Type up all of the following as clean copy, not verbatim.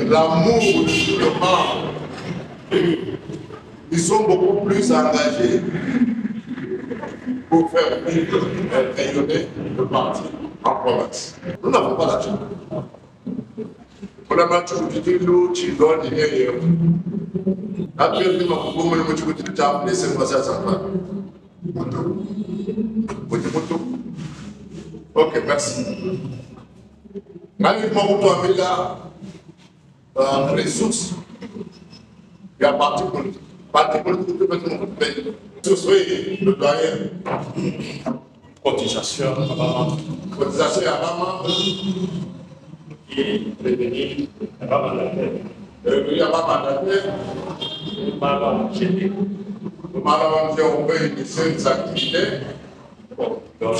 l'amour de membres, ils sont beaucoup plus engagés pour faire rayonner le parti en province. Nous n'avons pas l'argent. On a battu le l'eau, tu donnes, il y a après, nous avons laissé passer à sa part. Ok, merci. Avec mon retour avec la ressource, il y a parti politique. Parti politique, peut mettre mon pays. Ce serait le doyen. Cotisation à maman. Cotisation à maman. Et prévenir à maman la terre. Prévenir à maman la terre. Maman gênée. Maman, on peut initier des activités. Bon, donc.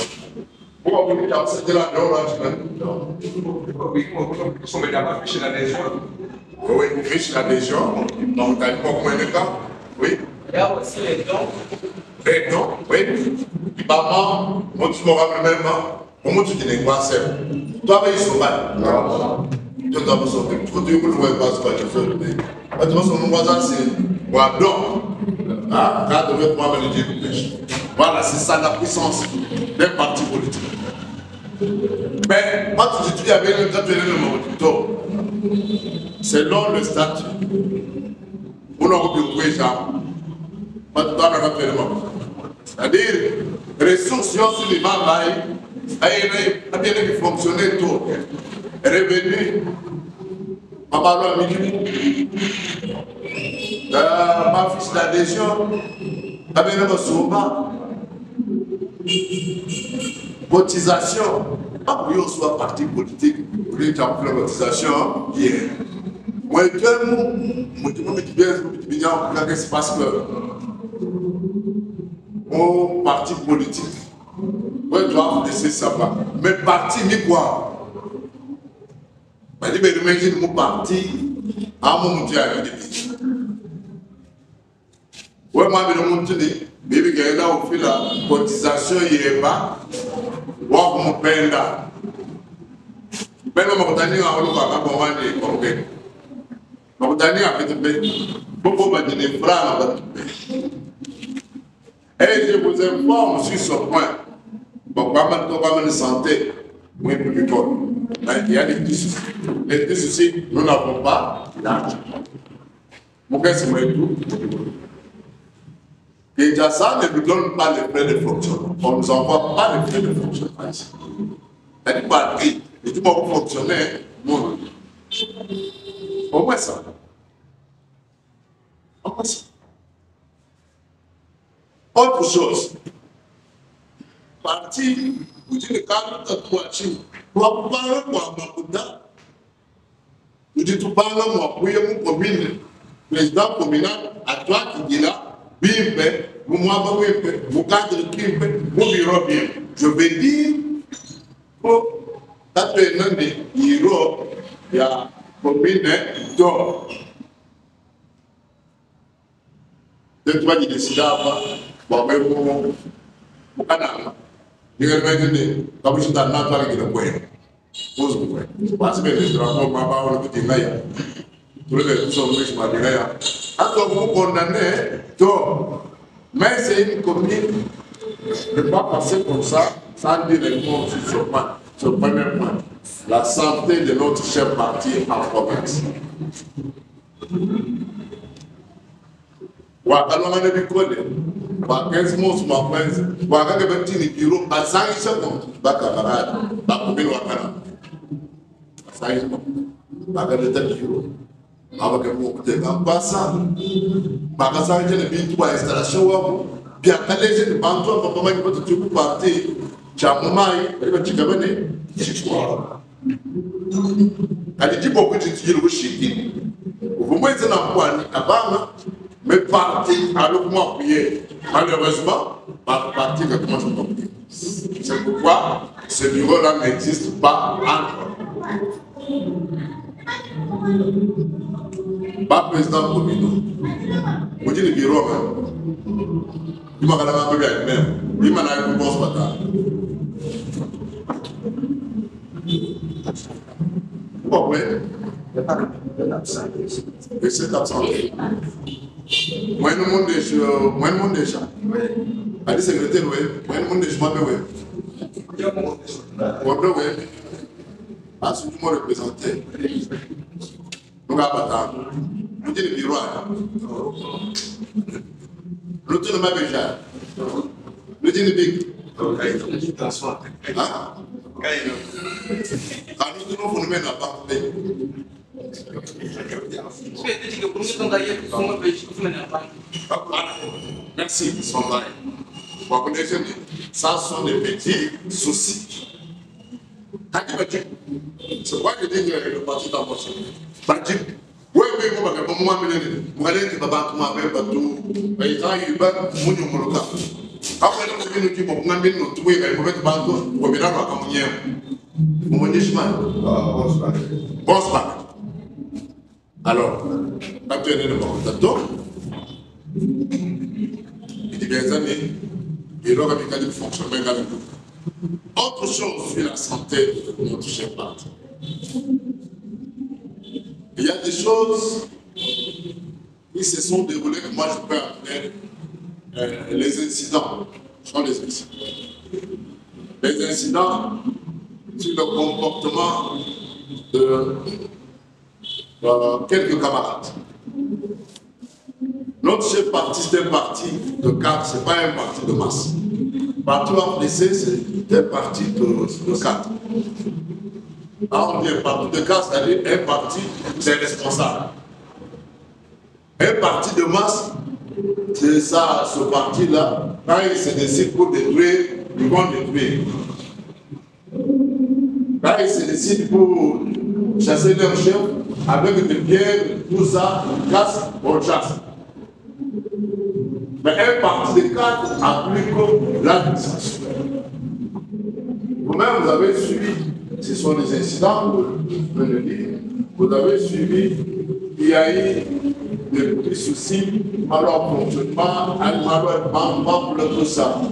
Pourquoi vous dites que c'était la dehors? Oui, nous sommes d'abord fichés l'adhésion. Oui, vous fichez l'adhésion. Donc, t'as dit comment il est là? Oui. Il y a aussi les dons. Les dons, oui. Maman, moi tu m'auras même. Comment tu dis les quoi, c'est? Toi, mais ils sont mal. Non. Tu dois me sauver. Tu continues pour jouer pas ce que tu fais. Tu vois, son voisin, c'est. Voilà, donc. Ah, quand tu veux moi me le dire, voilà, c'est ça la puissance des partis politiques. Mais, moi, tu dis, avec le statut de l'homme, selon le statut, on a oublié ça. C'est-à-dire, ressources sur les mains, a bien fonctionné tout. Revenu, ma fiche d'adhésion, a bien souvent. Cotisation, pas pour soit parti politique, pour une cotisation hier. Moi, je me dis bien, qu'est-ce qui se passe au parti politique. Moi, je dois laisser ça. Mais parti, ni quoi? Je dis, mais imagine mon parti, à mon mondial. Oui, moi, je me dis, Bibi Gaïda au fil la cotisation yéba, ou mon penda. Penda mon tani a olu ka bon mani kombe. Mon tani a fait be. Beaucoup va dire frère. Et je vous informe sur ce point. Bon, pas mal santé, oui pour le corps. Il y a des petits soucis. Les petits soucis, nous n'avons pas d'argent. Mon gars, c'est moi tout. Et Jassa ne nous donne pas les frais de fonctionnement. On ne nous envoie pas les frais de fonctionnement ici. Elle dit pas prix. Et tout le monde fonctionner, non. Au moins ça. Au moins ça. Autre chose. Parti, vous dites le cadre de Kouachi. Pour parler pour Makuta, vous dites tout parler moi, pour mon commune, président communal, à toi qui dit là. Bimpe, moi, mon cadre qui mon bureau bien. Je vais dire, pour un des bureaux, il y a combien d'or. De toi qui décide avant, bon, mais mon canal, il y a un comme je suis dans l'entour avec le coin. Pose-moi. Parce que les drapeaux, ma parole, le petit maillot. Tous les gens qui sont arrivés là. Alors, vous condamnez, donc, mais c'est une commune, ne pas passer comme ça, sans dire les mots sur ce point. Ce premier point, la santé de notre chef parti en province. Alors, on a vu quoi? 15 mois sur ma province, on a vu un petit bureau, à 5 secondes, ma camarade, la commune Wakana. À 5 secondes, on a vu un bureau. Avec un passant, par exemple, il y a une installation, bien quand les jeunes bantois, comment ils peuvent tout partir, Chamoumaï, ils vont te gagner, elle dit beaucoup de tirs au chic. Vous voyez, c'est un point à Bama, mais parti à l'occupement prié. Malheureusement, parti que comment je comprends. C'est pourquoi ce bureau-là n'existe pas encore. Pas président communal. Vous dites le bureau, il m'a dit un peu bien même. Il m'a dit un bon matin. Pourquoi? Et c'est absenté. Moi, le monde déjà. Allez, secrétaire, oui. Moi, le monde déjà, oui. Oui. Ah, c'est tout le monde représenté. Nous avons pas nous disons le bureau. Nous disons le mabéja. Nous disons le big. Ah, nous disons nous mettre la partie. Merci, Sondra. Vous connaissez, ça sont des petits soucis. C'est quoi que je dis le parti d'abord? Oui, moi, je vais vous battre, mais il y a eu un après, nous disons que nous avons trouvé le bateau pour venir à la communion. Vous me dites, bon, alors, quand tu es né de mon bateau, il dit bien des années, il aura des cas de fonctionnement avec nous. Autre chose sur la santé de notre chef parti. Il y a des choses qui se sont déroulées que moi je peux appeler les incidents. Ce sont les incidents. Les incidents sur le comportement de quelques camarades. Notre chef parti, c'est un parti de cadre, ce n'est pas un parti de masse. Le parti APC, c'est un parti de cadre. Alors on dit un parti de cadre, c'est-à-dire un parti des responsables. Un parti de masse, c'est ça, ce parti-là, quand il se décide pour détruire, ils vont détruire. Quand il se décide pour chasser leur chef, avec des pierres, tout ça, ils cassent, on chasse. Mais un parti de cadre applique l'administration. Vous-même, vous avez suivi, ce sont des incidents, je peux le dire, vous avez suivi, il y a eu des petits soucis, alors fonctionnement, alors tout ça,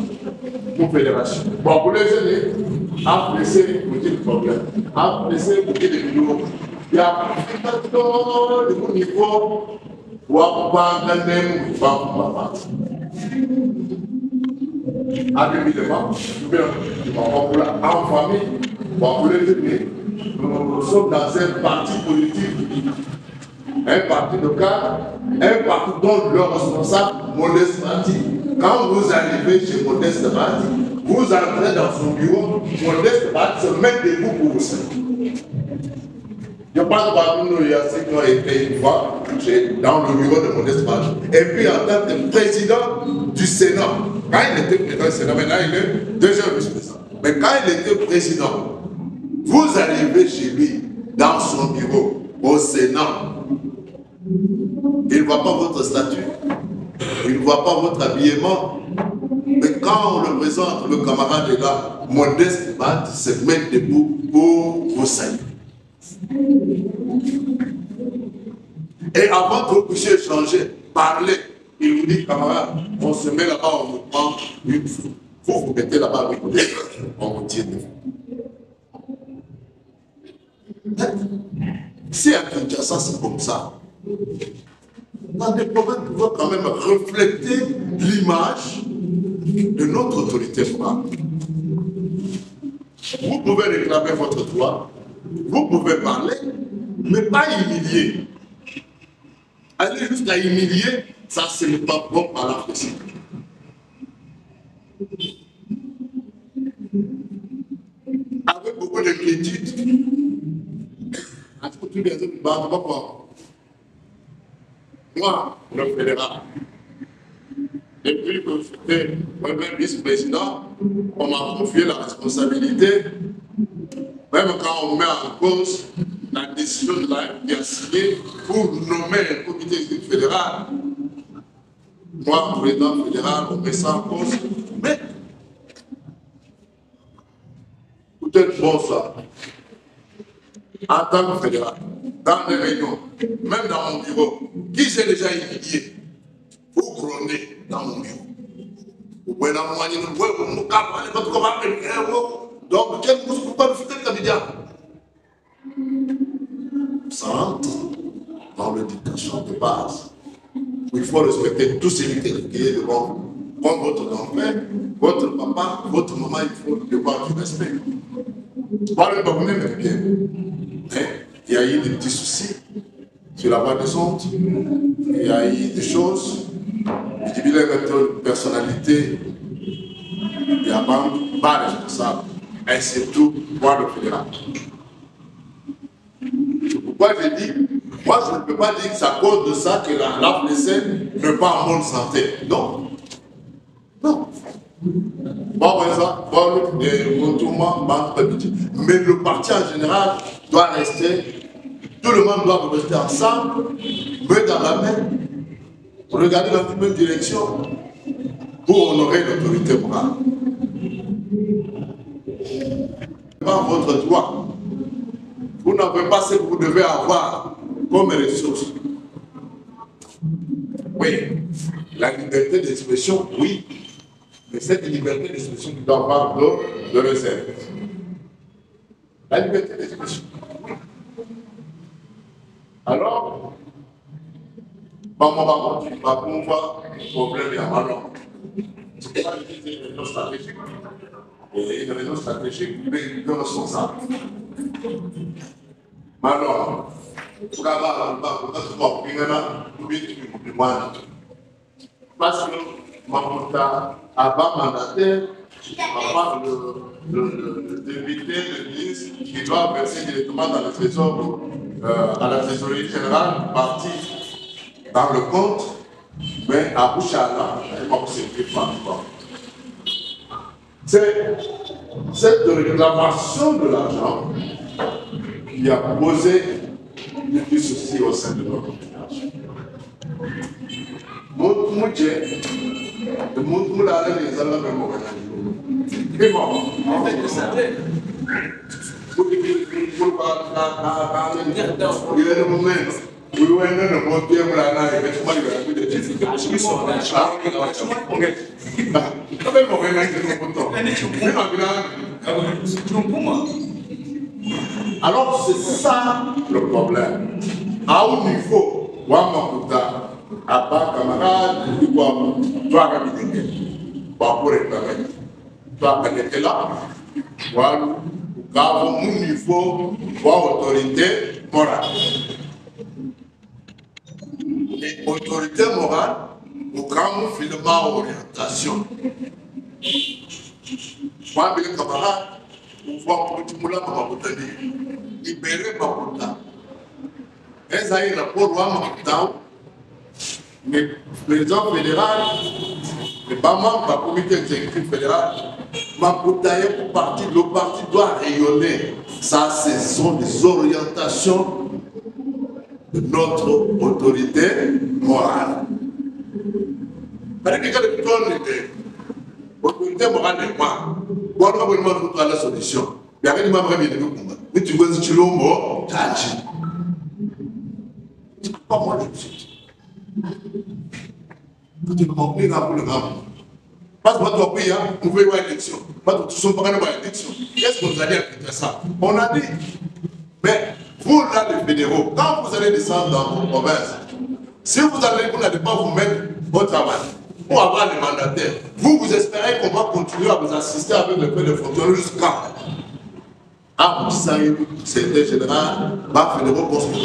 pour fédération. Bon, pour les aider, apprécier beaucoup de problèmes, apprécier beaucoup de vidéos. Il y a tout le niveau où on va gagner ou pas. Habituellement, en famille, nous sommes dans un parti politique, un parti de cadre, un parti dont le responsable, Modeste Marty. Quand vous arrivez chez Modeste Marty, vous entrez dans son bureau, Modeste Marty se met debout pour vous servir. Je pense pas que nous, il y a ceux qui ont été une fois dans le bureau de Modeste Marty. Et puis en tant que président du Sénat, quand il était président du Sénat, maintenant il est deuxième vice-président. Mais quand il était président, vous arrivez chez lui, dans son bureau, au Sénat, il ne voit pas votre statut, il ne voit pas votre habillement. Mais quand on le présente, le camarade est là, Modeste Marty se met debout pour vous saluer. Et avant que vous puissiez échanger, parler, il vous dit, camarade, on se met là-bas, on vous prend une fois. Vous mettez là-bas, on vous tire de vous. Si à Kinshasa, c'est comme ça, dans des problèmes pouvons quand même refléter l'image de notre autorité morale. Vous pouvez réclamer votre droit, vous pouvez parler, mais pas humilier. Aller jusqu'à humilier, ça, ce n'est pas bon à la possible. Avec beaucoup d'inquiétude, moi, le fédéral, depuis que j'étais moi-même vice-président, on m'a confié la responsabilité, même quand on met en cause la décision de la qui a signé pour nommer un comité fédéral. Moi, président fédéral, on met ça en cause. Mais, peut-être bon ça, en tant que fédéral, dans les réunions, même dans mon bureau, qui s'est déjà humilié, vous grondez dans mon bureau. Vous pouvez l'envoyer dans le bureau, vous me capez, votre commande, donc, quel coup vous pouvez me faire comme ça entre l'éducation de base. Il faut respecter tous ceux qui est devant vous. Comme votre grand-père, votre papa, votre maman, il faut devoir du respect. Voilà, bien. Il y a eu des petits soucis sur la base des ondes. Il y a eu des choses. Il y a une personnalité. Il y a pas responsable. Et surtout, moi, le fédéral. C'est pourquoi je dis, moi, je ne peux pas dire que c'est à cause de ça que la FLC n'est pas en bonne santé. Non. Non. Mais le parti en général doit rester, tout le monde doit rester ensemble, main dans la main, regarder dans la même direction pour honorer l'autorité morale. Pas votre droit. Vous n'avez pas ce que vous devez avoir comme ressources. Oui, la liberté d'expression, oui. Mais cette liberté d'expression qui doit avoir de réserve. La liberté d'expression. Alors, maman, tu vas voir le problème et à Manon. C'est pas une réunion stratégique. Et une réunion stratégique, mais une responsable. Manon, parce que Mamonta, avant mandataire, le député, le ministre, qui doit verser directement dans le trésor, à la trésorerie générale, parti dans le compte, mais à Bouchala, c'est cette réclamation de l'argent qui a posé du souci au sein de notre population. Mais bon, en fait, je savais. Alors c'est ça le problème. À un niveau, à part camarade, toi pour réclamer. Toi qui es là, voilà, à un niveau, autorité morale. Et autorité morale, au grand finalement orientation. Moi, mes camarades, on voit que tout le monde libérer Maputa. Et ça y est, rapport à Maputa, mais le président fédéral, le membre de la comité exécutif fédéral, Maputa est pour parti, le parti doit rayonner. Ça, ce sont des orientations de notre autorité morale. Parce que l'autorité morale est moi. Moi, je vais vous donner la solution. Il y a un membre qui me dit, mais tu veux que tu l'aimes, tu pas moi, je suis. Quand tu m'as appelé pour le grand. Parce que votre pays, vous pouvez avoir une élection. Parce que tout le monde a une élection. Qu'est-ce que vous allez appliquer ça? On a dit. Mais vous, là, les fédéraux, quand vous allez descendre dans vos provinces, si vous n'allez pas vous mettre au travail pour avoir les mandataires, vous espérez qu'on va continuer à vous assister avec le fait de fonctionner jusqu'à. Ah, c'était général, bah, fédéraux, pour ce que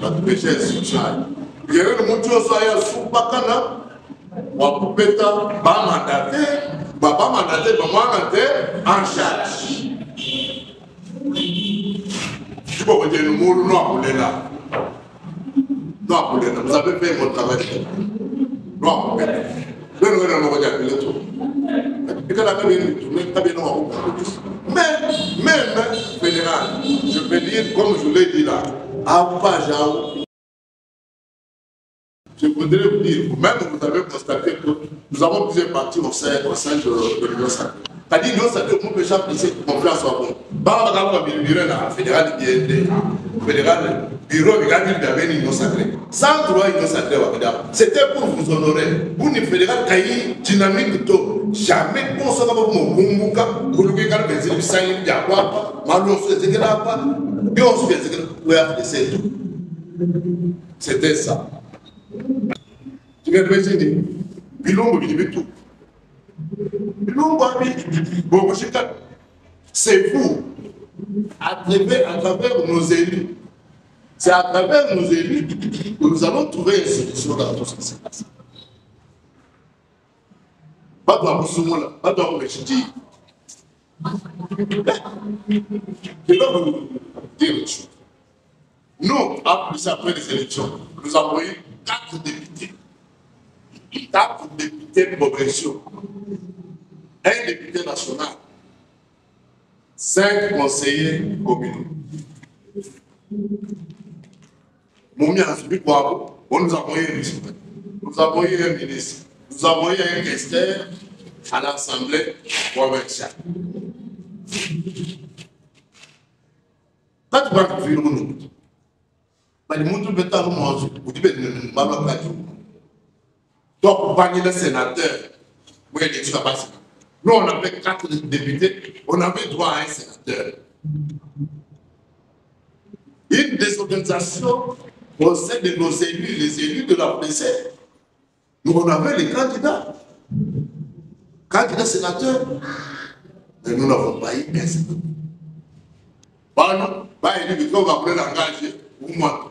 la péché est social. Il y a eu le motif social sous Bakana. Wapupeta, ba mandaté, en charge. Tu peux dire le mot non pour là. Non pour là, vous avez fait votre travail. Non pour là. Même fédéral, je peux dire, comme je l'ai dit là, à Pajao. Je voudrais vous dire, vous-même, vous avez constaté que nous avons plusieurs partis au sein de l'Union sacrée. C'est-à-dire, l'Union sacrée, on peut jamais laisser confiance en vous. Par exemple, le fédéral, fédéral, bureau, il y avait l'Union sacrée. Sans droit, l'Union sacrée, c'était pour vous honorer. Pour une fédérale, qui dynamique, jamais pour ce que vous avez pour le gars, vous avez saigné, il y a quoi, malheureusement, c'est que là, et on se fait que vous avez fait tout. C'était ça. Tu m'imagines? Bilombo, il dit tout. Bilombo, c'est vous, à travers nos élus. C'est à travers nos élus que nous allons trouver une solution dans tout ce qui se passe. Pas de je vais vous dire une chose. Nous, après les élections, nous avons eu 4 députés. 4 députés de progression. 1 député national. 5 conseillers communaux. On nous a envoyé un ministre. Nous avons envoyé un ministre. Nous avons envoyé un questeur à l'Assemblée provinciale. Quand tu vas faire le monde, le monde peut être manger, vous dites que donc, pour parler des sénateurs, oui, tu vas passer. Nous, on avait 4 députés, on avait droit à un sénateur. Une désorganisation au sein de nos élus, les élus de la PC. Nous, on avait les candidats. Candidats sénateurs. Mais nous n'avons pas eu un sénateur. Pardon, il dit que on va prendre l'engagement ou moi.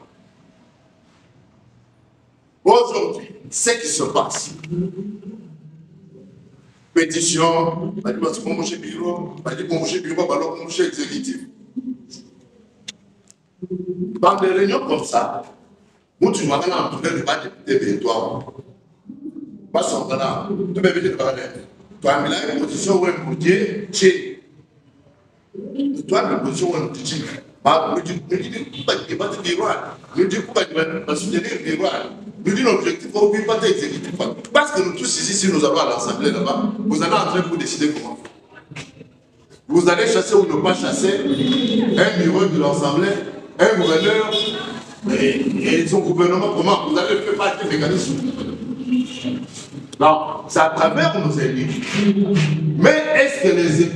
Aujourd'hui, ce qui se passe. Pétition, mon bureau, mon exécutif. Dans des réunions comme ça, nous tu vas en train de battre des victoires. Pas sans là, tu peux venir parler. Tu as mis là une position où un boudier, tu as une position où un boudier. Nous disons pas qu'il va te dire, nous disons pas qu'il va soutenir le roi. Nous disons l'objectif, on ne peut pas exécuter. Parce que nous tous ici, si nous allons à l'Assemblée là-bas, vous allez entrer pour décider comment. Vous allez chasser ou ne pas chasser un bureau de l'Assemblée, un gouverneur et son gouvernement, comment vous allez faire partie des mécanismes. Non, c'est à travers nos élus. Mais est-ce que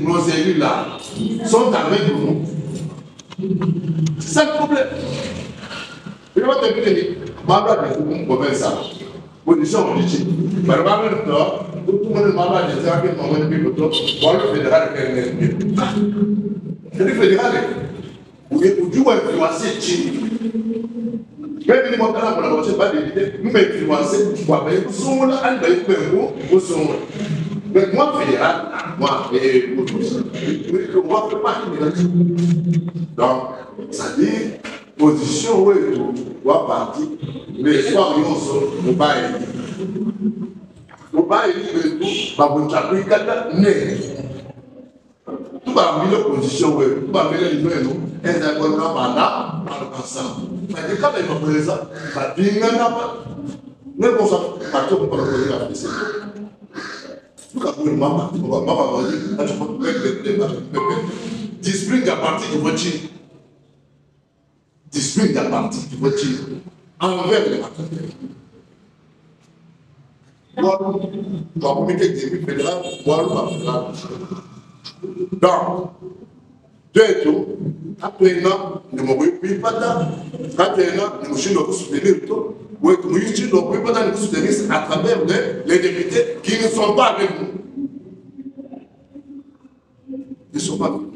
nos élus là sont avec nous? C'est ça le problème. Je vais te dire, je vais ça. Position politique. Mais le tout le monde m'a dit que le fédéral est le fédéral. Où tu vas influencer. Même si on a pas d'idée, nous influencer. Mais moi, fédéral, moi, on va faire partie de la. Donc, ça dit, position où on va partir, mais soit on va aider. On va aider le tout, par contre, tout va mettre l'opposition, tout va mettre les nous, et ça va être là, ensemble. Mais quand il va faire ça, ça dit, mais bon, ça va partir pour le la police. Tout à coup, maman, va dire, discipline à partir du voiture. Discipline à partir du voiture. Envers les matériels. Pour mettre des débuts fédéraux, voir fédéral. Donc, deux tours, après un an, nous ne pouvons pas dans. Après un an, nous ne soutenir tout. Oui, nous ne pouvons pas nous soutenir à travers les députés qui ne sont pas avec nous. Ils ne sont pas avec nous.